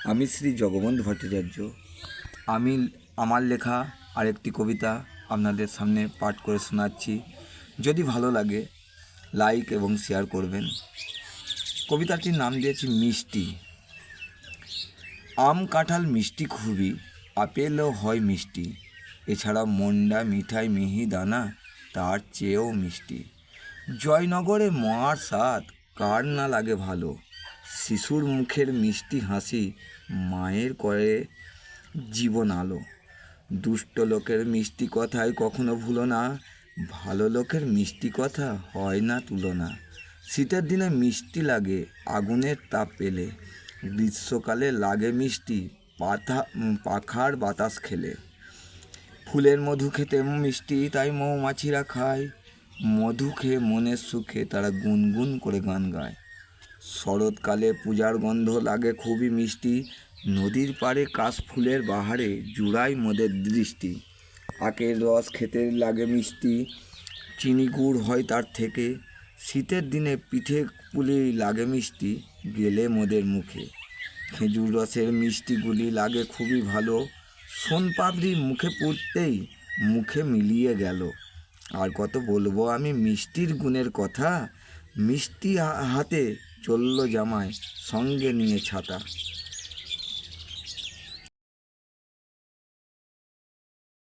আমি শ্রী জগবন্ধু ভট্টাচার্য। আমি আমার লেখা আরেকটি কবিতা আপনাদের সামনে পাঠ করে শোনাচ্ছি। যদি ভালো লাগে লাইক এবং শেয়ার করবেন। কবিতাটির নাম দিয়েছি মিষ্টি। আম কাঁঠাল মিষ্টি খুবই, আপেলও হয় মিষ্টি, এছাড়া মন্ডা মিঠাই মিহিদানা তার চেয়েও মিষ্টি। জয়নগরে মার স্বাদ কার না লাগে ভালো, শিশুর মুখের মিষ্টি হাসি মায়ের করে জীবন আলো। দুষ্ট লোকের মিষ্টি কথায় কখনো ভুলো না, ভালো লোকের মিষ্টি কথা হয় না তুলনা। শীতের দিনে মিষ্টি লাগে আগুনের তাপ পেলে, গ্রীষ্মকালে লাগে মিষ্টি পাখার বাতাস খেলে। ফুলের মধু খেতে মিষ্টি তাই মৌমাছিরা খায়, মধু খেয়ে মনের সুখে তারা গুনগুন করে গান গায়। শরৎকালে পূজার গন্ধ লাগে খুবই মিষ্টি, নদীর পাড়ে কাশফুলের বাহারে জুড়ায় মোদের দৃষ্টি। আখের রস খেতে লাগে মিষ্টি, চিনি গুড় হয় তার থেকে, শীতের দিনে পিঠে পুলি লাগে মিষ্টি গেলে মোদের মুখে। খেজুর রসের মিষ্টিগুলি লাগে খুবই ভালো, সোনপাপড়ি মুখে পুড়তেই মুখে মিলিয়ে গেল। আর কত বলবো আমি মিষ্টির গুণের কথা, মিষ্টি হাতে চলল জামাই সঙ্গে নিয়ে ছাতা।